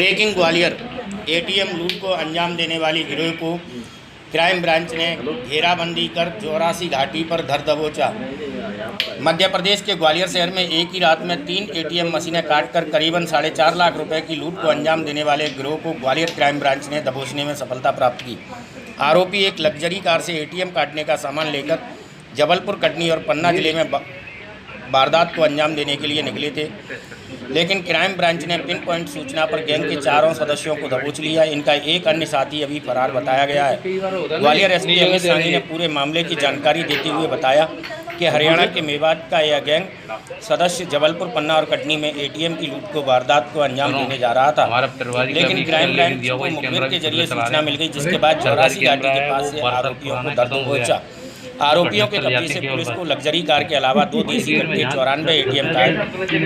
Breaking Gwalior ATM लूट को अंजाम देने वाली गिरोह को क्राइम ब्रांच ने घेराबंदी कर चौरासी घाटी पर धर दबोचा। मध्य प्रदेश के ग्वालियर शहर में एक ही रात में 3 एटीएम मशीनें काटकर करीबन 4.5 लाख रुपए की लूट को अंजाम देने वाले गिरोह को ग्वालियर क्राइम ब्रांच ने दबोचने में सफलता प्राप्त की। आरोपी एक लग्जरी कार से एटीएम काटने का सामान लेकर जबलपुर, कटनी और पन्ना जिले में वारदात को अंजाम देने के लिए निकले थे, लेकिन क्राइम ब्रांच ने पिन पॉइंट सूचना पर गैंग के 4 सदस्यों को दबोच लिया। इनका एक अन्य साथी अभी फरार बताया गया है। ग्वालियर एसपी अमित सानी ने पूरे मामले की जानकारी देते हुए बताया कि हरियाणा के मेवात का यह गैंग सदस्य जबलपुर, पन्ना और कटनी में एटीएम की लूट को वारदात को अंजाम देने जा रहा था, लेकिन क्राइम ब्रांच को मुखबिर के जरिए सूचना मिल गई, जिसके बाद चौरासी घाटी के पास से आरोपियों को धर दबोचा। आरोपियों के कब्जे से पुलिस को लग्जरी कार के अलावा 2 देसी कट्टे, 94 एटीएम कार्ड,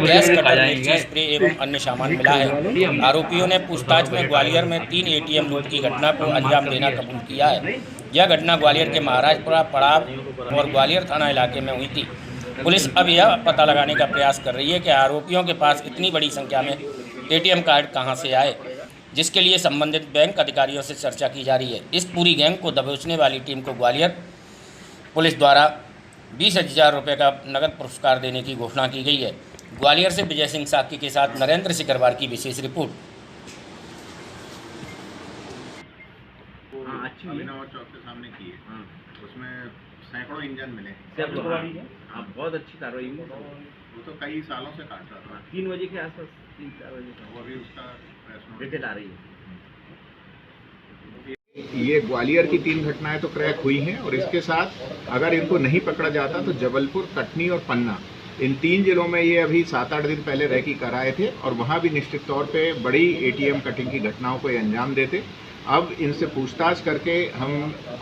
गैस कटर, मिर्ची स्प्रे एवं अन्य सामान मिला है। आरोपियों ने पूछताछ में ग्वालियर में 3 एटीएम लूट की घटना को अंजाम देना कबूल किया है। यह घटना ग्वालियर के महाराजपुरा, पड़ाव और ग्वालियर थाना इलाके में हुई थी। पुलिस अब यह पता लगाने का प्रयास कर रही है कि आरोपियों के पास इतनी बड़ी संख्या में एटीएम कार्ड कहां से आए, जिसके लिए संबंधित बैंक अधिकारियों से चर्चा की जा रही है। इस पूरी गैंग को दबोचने वाली टीम को ग्वालियर पुलिस द्वारा 20,000 रुपये का नगद पुरस्कार देने की घोषणा की गई है। ग्वालियर से विजय सिंह साकी के साथ नरेंद्र सिकरवार की विशेष रिपोर्ट। अभिनव चौक के सामने की है, उसमें सैकड़ों इंजन मिले। बहुत अच्छी कार्रवाई हुई। वो तो कई सालों से काट रहा था। 3 बजे के आसपास, 3-4 बजे वो अभी उसका डिटेल आ रही है। ये ग्वालियर की 3 घटनाएं तो क्रैक हुई हैं, और इसके साथ अगर इनको नहीं पकड़ा जाता तो जबलपुर, कटनी और पन्ना, इन 3 जिलों में ये अभी 7-8 दिन पहले रैकी कराए थे, और वहाँ भी निश्चित तौर पे बड़ी एटीएम कटिंग की घटनाओं को ये अंजाम देते। अब इनसे पूछताछ करके हम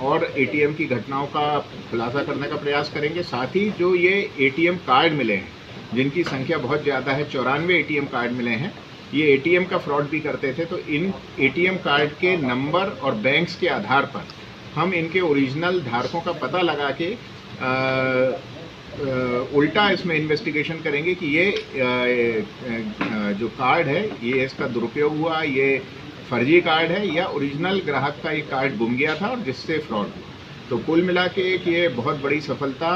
और एटीएम की घटनाओं का खुलासा करने का प्रयास करेंगे। साथ ही जो ये एटीएम कार्ड मिले हैं, जिनकी संख्या बहुत ज़्यादा है, 94 एटीएम कार्ड मिले हैं, ये एटीएम का फ्रॉड भी करते थे। तो इन एटीएम कार्ड के नंबर और बैंक्स के आधार पर हम इनके ओरिजिनल धारकों का पता लगा के उल्टा इसमें इन्वेस्टिगेशन करेंगे कि ये जो कार्ड है, ये इसका दुरुपयोग हुआ, ये फर्जी कार्ड है या ओरिजिनल ग्राहक का ये कार्ड गुम गया था और जिससे फ्रॉड हुआ। तो कुल मिला के एक ये बहुत बड़ी सफलता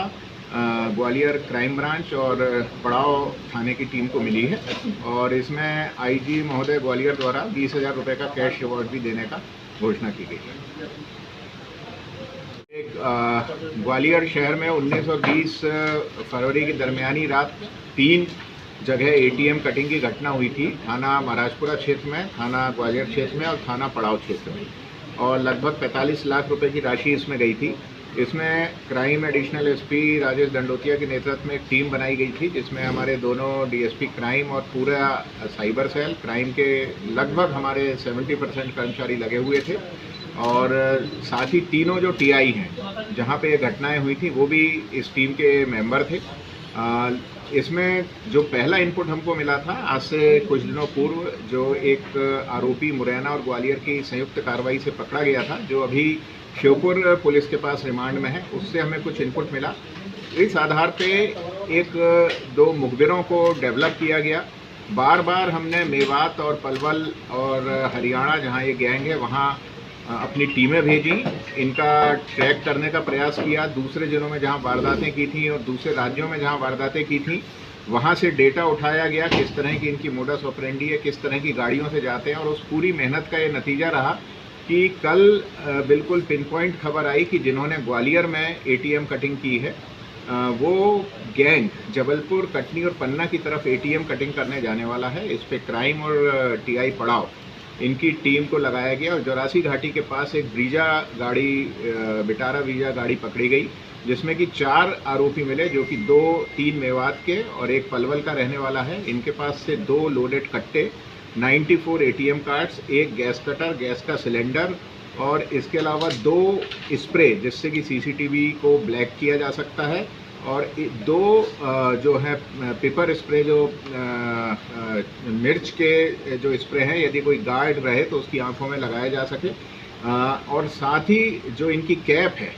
ग्वालियर क्राइम ब्रांच और पड़ाव थाने की टीम को मिली है, और इसमें आईजी महोदय ग्वालियर द्वारा 20,000 रुपये का कैश अवार्ड भी देने का घोषणा की गई है। ग्वालियर शहर में 19 और 20 फरवरी की दरमियानी रात 3 जगह एटीएम कटिंग की घटना हुई थी। थाना महाराजपुरा क्षेत्र में, थाना ग्वालियर क्षेत्र में और थाना पड़ाव क्षेत्र में, और लगभग 45 लाख रुपए की राशि इसमें गई थी। इसमें crime additional SP Rajesh Dandotiya के नेतृत्व में एक टीम बनाई गई थी, जिसमें हमारे दोनों डीएसपी क्राइम और पूरा साइबर सेल क्राइम के लगभग हमारे 70% कर्मचारी लगे हुए थे, और साथ ही तीनों जो टीआई हैं जहां पे ये घटनाएं हुई थी वो भी इस टीम के मेंबर थे। इसमें जो पहला इनपुट हमको मिला था आज से कुछ दिनों पूर्व, जो एक आरोपी मुरैना और ग्वालियर की संयुक्त कार्रवाई से पकड़ा गया था, जो अभी श्योपुर पुलिस के पास रिमांड में है, उससे हमें कुछ इनपुट मिला। इस आधार पे 1-2 मुखबिरों को डेवलप किया गया। बार बार हमने मेवात और पलवल और हरियाणा, जहां ये गैंग है, वहां अपनी टीमें भेजी, इनका ट्रैक करने का प्रयास किया। दूसरे जिलों में जहां वारदातें की थी और दूसरे राज्यों में जहां वारदातें की थी, वहां से डेटा उठाया गया, किस तरह की इनकी मोडस ऑपरेंडी है, किस तरह की गाड़ियों से जाते हैं, और उस पूरी मेहनत का ये नतीजा रहा कि कल बिल्कुल पिन पॉइंट खबर आई कि जिन्होंने ग्वालियर में एटीएम कटिंग की है, वो गैंग जबलपुर, कटनी और पन्ना की तरफ एटीएम कटिंग करने जाने वाला है। इस पे क्राइम और टीआई पड़ाव, इनकी टीम को लगाया गया, और चौरासी घाटी के पास एक ब्रीजा गाड़ी, बिटारा ब्रीजा गाड़ी पकड़ी गई, जिसमें कि 4 आरोपी मिले, जो कि 2-3 मेवात के और एक पलवल का रहने वाला है। इनके पास से 2 लोडेड कट्टे, 94 एटीएम कार्ड्स, एक गैस कटर, गैस का सिलेंडर, और इसके अलावा 2 स्प्रे जिससे कि सीसीटीवी को ब्लैक किया जा सकता है, और 2 जो है पेपर स्प्रे, जो मिर्च के जो स्प्रे हैं, यदि कोई गार्ड रहे तो उसकी आंखों में लगाया जा सके, और साथ ही जो इनकी कैप है,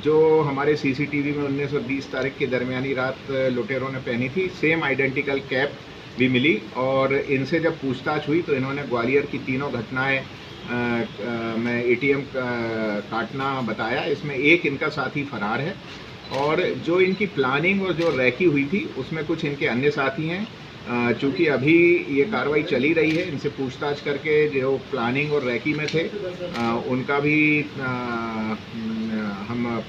जो हमारे सीसीटीवी में 19 और 20 तारीख की दरमियानी रात लुटेरों ने पहनी थी, सेम आइडेंटिकल कैप भी मिली और इनसे जब पूछताछ हुई तो इन्होंने ग्वालियर की तीनों घटनाएं में एटीएम काटना बताया। इसमें एक इनका साथी फरार है और जो इनकी प्लानिंग और जो रैकी हुई थी उसमें कुछ इनके अन्य साथी हैं। चूँकि अभी ये कार्रवाई चली रही है, इनसे पूछताछ करके जो प्लानिंग और रैकी में थे उनका भी हम